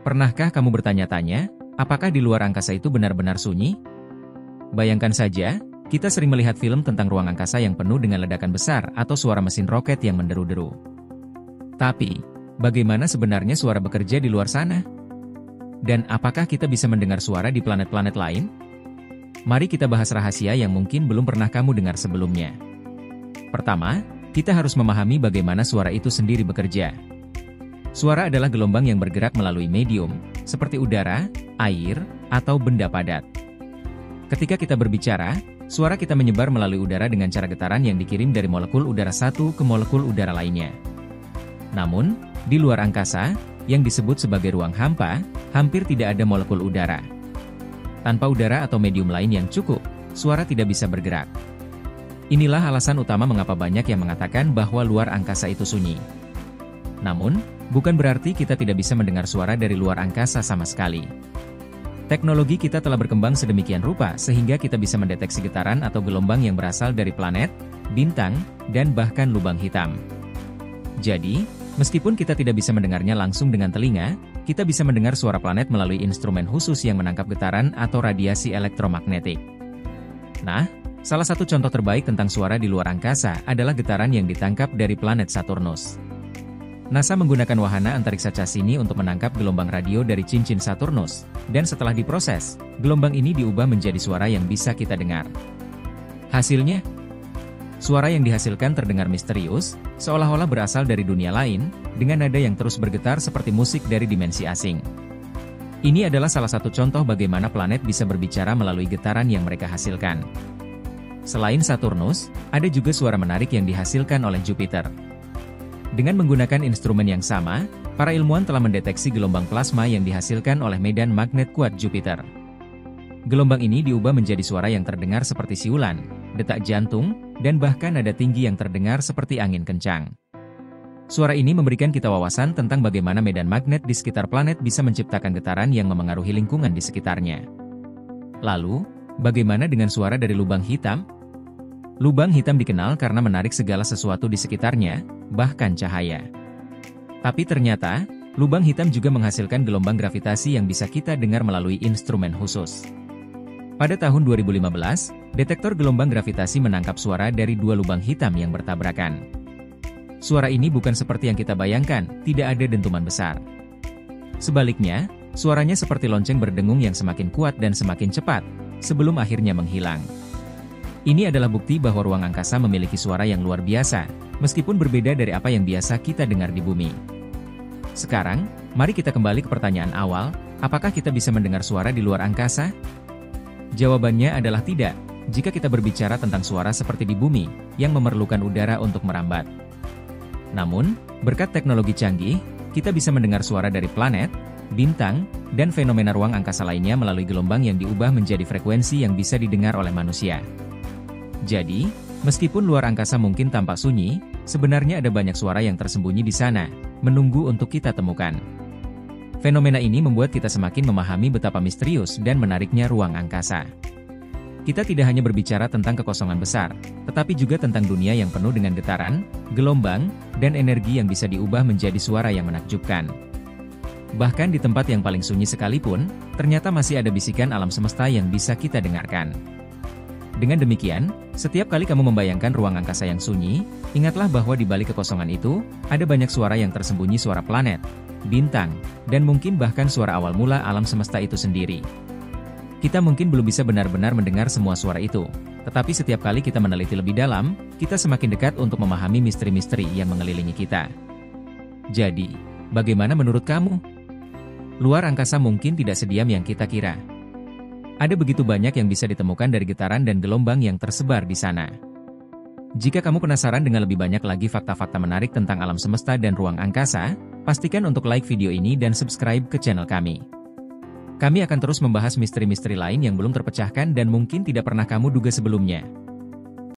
Pernahkah kamu bertanya-tanya, apakah di luar angkasa itu benar-benar sunyi? Bayangkan saja, kita sering melihat film tentang ruang angkasa yang penuh dengan ledakan besar atau suara mesin roket yang menderu-deru. Tapi, bagaimana sebenarnya suara bekerja di luar sana? Dan apakah kita bisa mendengar suara di planet-planet lain? Mari kita bahas rahasia yang mungkin belum pernah kamu dengar sebelumnya. Pertama, kita harus memahami bagaimana suara itu sendiri bekerja. Suara adalah gelombang yang bergerak melalui medium, seperti udara, air, atau benda padat. Ketika kita berbicara, suara kita menyebar melalui udara dengan cara getaran yang dikirim dari molekul udara satu ke molekul udara lainnya. Namun, di luar angkasa, yang disebut sebagai ruang hampa, hampir tidak ada molekul udara. Tanpa udara atau medium lain yang cukup, suara tidak bisa bergerak. Inilah alasan utama mengapa banyak yang mengatakan bahwa luar angkasa itu sunyi. Namun, bukan berarti kita tidak bisa mendengar suara dari luar angkasa sama sekali. Teknologi kita telah berkembang sedemikian rupa sehingga kita bisa mendeteksi getaran atau gelombang yang berasal dari planet, bintang, dan bahkan lubang hitam. Jadi, meskipun kita tidak bisa mendengarnya langsung dengan telinga, kita bisa mendengar suara planet melalui instrumen khusus yang menangkap getaran atau radiasi elektromagnetik. Nah, salah satu contoh terbaik tentang suara di luar angkasa adalah getaran yang ditangkap dari planet Saturnus. NASA menggunakan wahana antariksa Cassini untuk menangkap gelombang radio dari cincin Saturnus, dan setelah diproses, gelombang ini diubah menjadi suara yang bisa kita dengar. Hasilnya, suara yang dihasilkan terdengar misterius, seolah-olah berasal dari dunia lain, dengan nada yang terus bergetar seperti musik dari dimensi asing. Ini adalah salah satu contoh bagaimana planet bisa berbicara melalui getaran yang mereka hasilkan. Selain Saturnus, ada juga suara menarik yang dihasilkan oleh Jupiter. Dengan menggunakan instrumen yang sama, para ilmuwan telah mendeteksi gelombang plasma yang dihasilkan oleh medan magnet kuat Jupiter. Gelombang ini diubah menjadi suara yang terdengar seperti siulan, detak jantung, dan bahkan nada tinggi yang terdengar seperti angin kencang. Suara ini memberikan kita wawasan tentang bagaimana medan magnet di sekitar planet bisa menciptakan getaran yang memengaruhi lingkungan di sekitarnya. Lalu, bagaimana dengan suara dari lubang hitam? Lubang hitam dikenal karena menarik segala sesuatu di sekitarnya, bahkan cahaya. Tapi ternyata, lubang hitam juga menghasilkan gelombang gravitasi yang bisa kita dengar melalui instrumen khusus. Pada tahun 2015, detektor gelombang gravitasi menangkap suara dari dua lubang hitam yang bertabrakan. Suara ini bukan seperti yang kita bayangkan, tidak ada dentuman besar. Sebaliknya, suaranya seperti lonceng berdengung yang semakin kuat dan semakin cepat, sebelum akhirnya menghilang. Ini adalah bukti bahwa ruang angkasa memiliki suara yang luar biasa, meskipun berbeda dari apa yang biasa kita dengar di bumi. Sekarang, mari kita kembali ke pertanyaan awal, apakah kita bisa mendengar suara di luar angkasa? Jawabannya adalah tidak, jika kita berbicara tentang suara seperti di bumi, yang memerlukan udara untuk merambat. Namun, berkat teknologi canggih, kita bisa mendengar suara dari planet, bintang, dan fenomena ruang angkasa lainnya melalui gelombang yang diubah menjadi frekuensi yang bisa didengar oleh manusia. Jadi, meskipun luar angkasa mungkin tampak sunyi, sebenarnya ada banyak suara yang tersembunyi di sana, menunggu untuk kita temukan. Fenomena ini membuat kita semakin memahami betapa misterius dan menariknya ruang angkasa. Kita tidak hanya berbicara tentang kekosongan besar, tetapi juga tentang dunia yang penuh dengan getaran, gelombang, dan energi yang bisa diubah menjadi suara yang menakjubkan. Bahkan di tempat yang paling sunyi sekalipun, ternyata masih ada bisikan alam semesta yang bisa kita dengarkan. Dengan demikian, setiap kali kamu membayangkan ruang angkasa yang sunyi, ingatlah bahwa di balik kekosongan itu, ada banyak suara yang tersembunyi, suara planet, bintang, dan mungkin bahkan suara awal mula alam semesta itu sendiri. Kita mungkin belum bisa benar-benar mendengar semua suara itu, tetapi setiap kali kita meneliti lebih dalam, kita semakin dekat untuk memahami misteri-misteri yang mengelilingi kita. Jadi, bagaimana menurut kamu? Luar angkasa mungkin tidak sediam yang kita kira. Ada begitu banyak yang bisa ditemukan dari getaran dan gelombang yang tersebar di sana. Jika kamu penasaran dengan lebih banyak lagi fakta-fakta menarik tentang alam semesta dan ruang angkasa, pastikan untuk like video ini dan subscribe ke channel kami. Kami akan terus membahas misteri-misteri lain yang belum terpecahkan dan mungkin tidak pernah kamu duga sebelumnya.